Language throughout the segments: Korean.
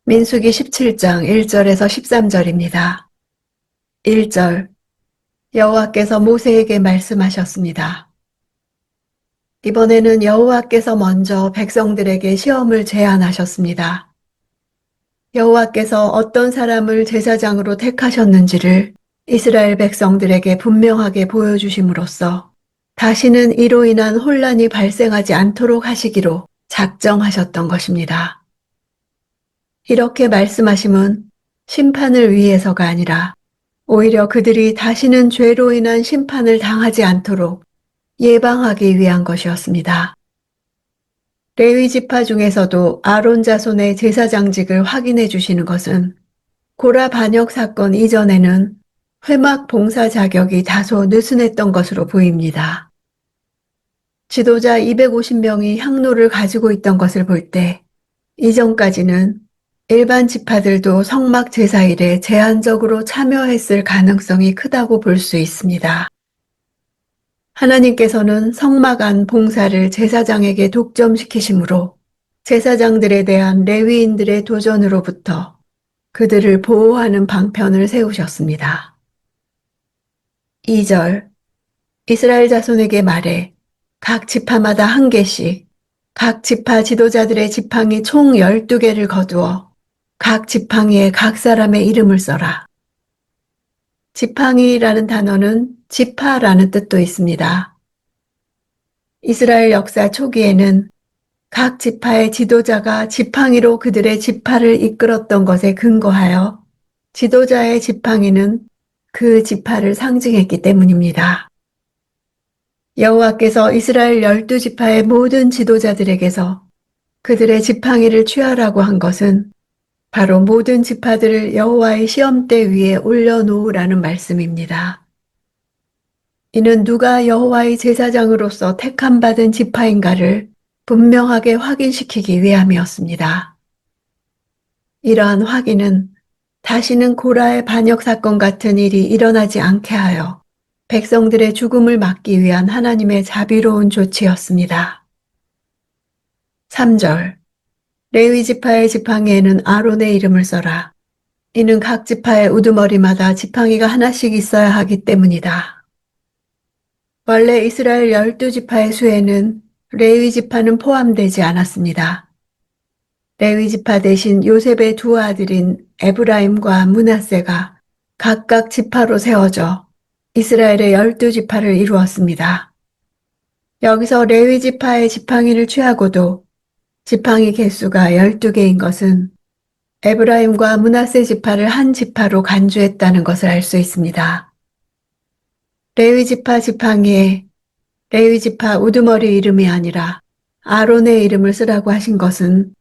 민수기 17장 1절에서 13절입니다. 1절. 여호와께서 모세에게 말씀하셨습니다. 이번에는 여호와께서 먼저 백성들에게 시험을 제안하셨습니다. 여호와께서 어떤 사람을 제사장으로 택하셨는지를 이스라엘 백성들에게 분명하게 보여주심으로써 다시는 이로 인한 혼란이 발생하지 않도록 하시기로 작정하셨던 것입니다. 이렇게 말씀하심은 심판을 위해서가 아니라 오히려 그들이 다시는 죄로 인한 심판을 당하지 않도록 예방하기 위한 것이었습니다. 레위 지파 중에서도 아론 자손의 제사장직을 확인해 주시는 것은 고라 반역 사건 이전에는 회막 봉사 자격이 다소 느슨했던 것으로 보입니다. 지도자 250명이 향로를 가지고 있던 것을 볼 때 이전까지는 일반 지파들도 성막 제사일에 제한적으로 참여했을 가능성이 크다고 볼 수 있습니다. 하나님께서는 성막 안 봉사를 제사장에게 독점시키심으로 제사장들에 대한 레위인들의 도전으로부터 그들을 보호하는 방편을 세우셨습니다. 2절. 이스라엘 자손에게 말해 각 지파마다 한 개씩 각 지파 지도자들의 지팡이 총 12개를 거두어 각 지팡이에 각 사람의 이름을 써라. 지팡이라는 단어는 지파라는 뜻도 있습니다. 이스라엘 역사 초기에는 각 지파의 지도자가 지팡이로 그들의 지파를 이끌었던 것에 근거하여 지도자의 지팡이는 그 지파를 상징했기 때문입니다. 여호와께서 이스라엘 12지파의 모든 지도자들에게서 그들의 지팡이를 취하라고 한 것은 바로 모든 지파들을 여호와의 시험대 위에 올려놓으라는 말씀입니다. 이는 누가 여호와의 제사장으로서 택함받은 지파인가를 분명하게 확인시키기 위함이었습니다. 이러한 확인은 다시는 고라의 반역 사건 같은 일이 일어나지 않게 하여 백성들의 죽음을 막기 위한 하나님의 자비로운 조치였습니다. 3절. 레위 지파의 지팡이에는 아론의 이름을 써라. 이는 각 지파의 우두머리마다 지팡이가 하나씩 있어야 하기 때문이다. 원래 이스라엘 12지파의 수에는 레위 지파는 포함되지 않았습니다. 레위 지파 대신 요셉의 두 아들인 에브라임과 므낫세가 각각 지파로 세워져 이스라엘의 12지파를 이루었습니다. 여기서 레위 지파의 지팡이를 취하고도 지팡이 개수가 12개인 것은 에브라임과 므낫세 지파를 한 지파로 간주했다는 것을 알 수 있습니다. 레위 지파 지팡이에 레위 지파 우두머리 이름이 아니라 아론의 이름을 쓰라고 하신 것은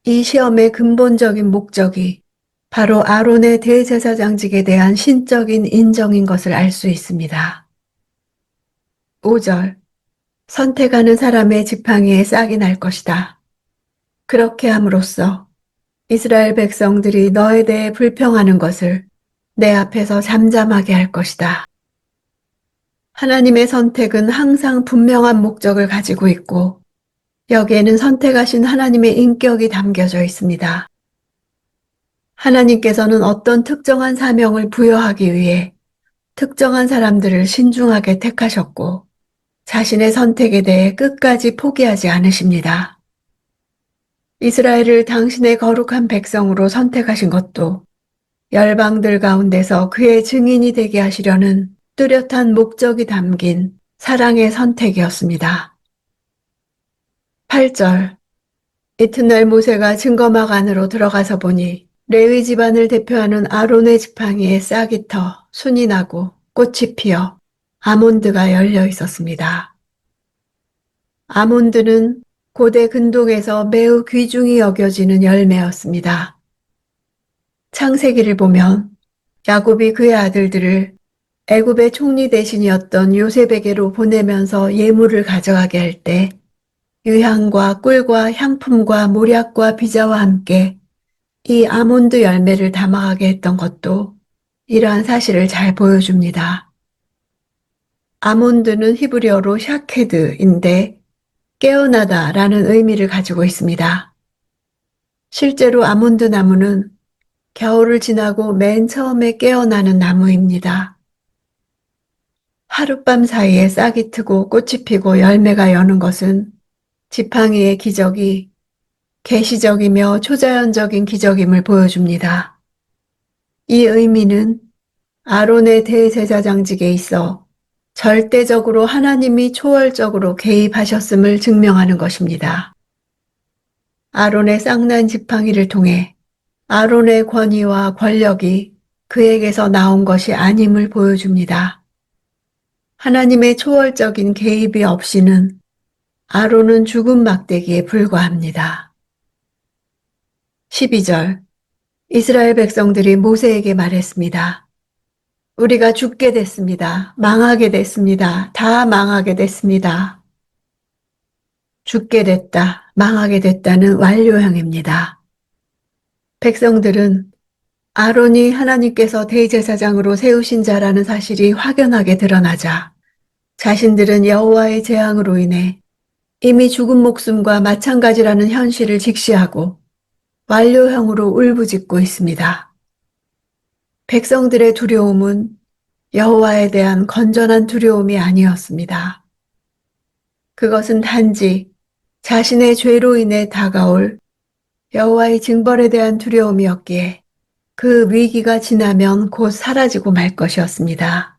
이 시험의 근본적인 목적이 바로 아론의 대제사장직에 대한 신적인 인정인 것을 알 수 있습니다. 5절. 선택하는 사람의 지팡이에 싹이 날 것이다. 그렇게 함으로써 이스라엘 백성들이 너에 대해 불평하는 것을 내 앞에서 잠잠하게 할 것이다. 하나님의 선택은 항상 분명한 목적을 가지고 있고 여기에는 선택하신 하나님의 인격이 담겨져 있습니다. 하나님께서는 어떤 특정한 사명을 부여하기 위해 특정한 사람들을 신중하게 택하셨고 자신의 선택에 대해 끝까지 포기하지 않으십니다. 이스라엘을 당신의 거룩한 백성으로 선택하신 것도 열방들 가운데서 그의 증인이 되게 하시려는 뚜렷한 목적이 담긴 사랑의 선택이었습니다. 8절. 이튿날 모세가 증거막 안으로 들어가서 보니 레위 집안을 대표하는 아론의 지팡이에 싹이 터 순이 나고 꽃이 피어 아몬드가 열려 있었습니다. 아몬드는 고대 근동에서 매우 귀중히 여겨지는 열매였습니다. 창세기를 보면 야곱이 그의 아들들을 애굽의 총리 대신이었던 요셉에게로 보내면서 예물을 가져가게 할 때 유향과 꿀과 향품과 모략과 비자와 함께 이 아몬드 열매를 담아가게 했던 것도 이러한 사실을 잘 보여줍니다. 아몬드는 히브리어로 샤케드인데 깨어나다라는 의미를 가지고 있습니다. 실제로 아몬드 나무는 겨울을 지나고 맨 처음에 깨어나는 나무입니다. 하룻밤 사이에 싹이 트고 꽃이 피고 열매가 여는 것은 지팡이의 기적이 계시적이며 초자연적인 기적임을 보여줍니다. 이 의미는 아론의 대제사장직에 있어 절대적으로 하나님이 초월적으로 개입하셨음을 증명하는 것입니다. 아론의 쌍난 지팡이를 통해 아론의 권위와 권력이 그에게서 나온 것이 아님을 보여줍니다. 하나님의 초월적인 개입이 없이는 아론은 죽은 막대기에 불과합니다. 12절 이스라엘 백성들이 모세에게 말했습니다. 우리가 죽게 됐습니다. 망하게 됐습니다. 다 망하게 됐습니다. 죽게 됐다, 망하게 됐다는 완료형입니다. 백성들은 아론이 하나님께서 대제사장으로 세우신 자라는 사실이 확연하게 드러나자 자신들은 여호와의 재앙으로 인해 이미 죽은 목숨과 마찬가지라는 현실을 직시하고 완료형으로 울부짖고 있습니다. 백성들의 두려움은 여호와에 대한 건전한 두려움이 아니었습니다. 그것은 단지 자신의 죄로 인해 다가올 여호와의 징벌에 대한 두려움이었기에 그 위기가 지나면 곧 사라지고 말 것이었습니다.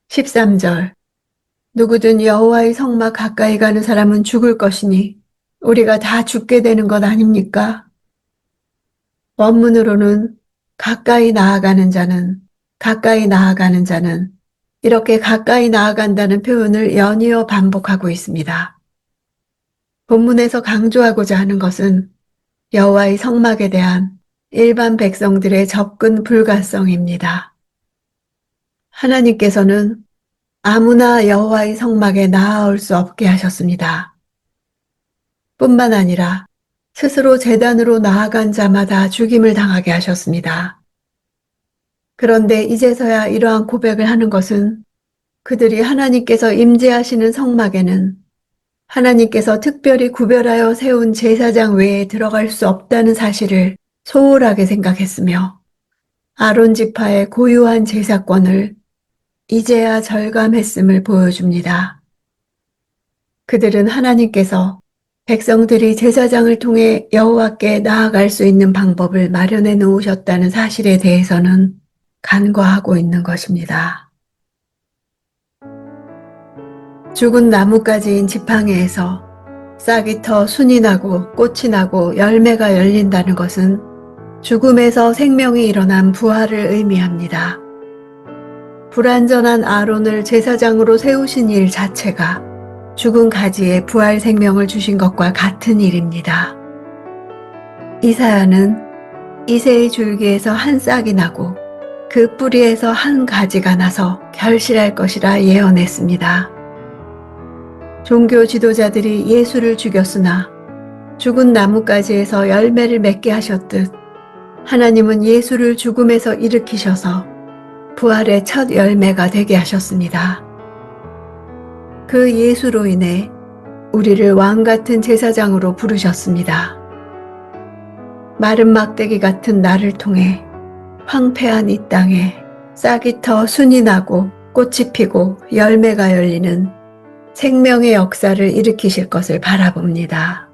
13절 누구든 여호와의 성막 가까이 가는 사람은 죽을 것이니 우리가 다 죽게 되는 것 아닙니까? 원문으로는 가까이 나아가는 자는 이렇게 가까이 나아간다는 표현을 연이어 반복하고 있습니다. 본문에서 강조하고자 하는 것은 여호와의 성막에 대한 일반 백성들의 접근 불가성입니다. 하나님께서는 아무나 여호와의 성막에 나아올 수 없게 하셨습니다. 뿐만 아니라 스스로 제단으로 나아간 자마다 죽임을 당하게 하셨습니다. 그런데 이제서야 이러한 고백을 하는 것은 그들이 하나님께서 임재하시는 성막에는 하나님께서 특별히 구별하여 세운 제사장 외에 들어갈 수 없다는 사실을 소홀하게 생각했으며 아론 지파의 고유한 제사권을 이제야 절감했음을 보여줍니다. 그들은 하나님께서 백성들이 제사장을 통해 여호와께 나아갈 수 있는 방법을 마련해 놓으셨다는 사실에 대해서는 간과하고 있는 것입니다. 죽은 나뭇가지인 지팡이에서 싹이 터 순이 나고 꽃이 나고 열매가 열린다는 것은 죽음에서 생명이 일어난 부활을 의미합니다. 불완전한 아론을 제사장으로 세우신 일 자체가 죽은 가지에 부활 생명을 주신 것과 같은 일입니다. 이사야는 이새의 줄기에서 한 싹이 나고 그 뿌리에서 한 가지가 나서 결실할 것이라 예언했습니다. 종교 지도자들이 예수를 죽였으나 죽은 나뭇가지에서 열매를 맺게 하셨듯 하나님은 예수를 죽음에서 일으키셔서 부활의 첫 열매가 되게 하셨습니다. 그 예수로 인해 우리를 왕같은 제사장으로 부르셨습니다. 마른 막대기 같은 나를 통해 황폐한 이 땅에 싹이 터 순이 나고 꽃이 피고 열매가 열리는 생명의 역사를 일으키실 것을 바라봅니다.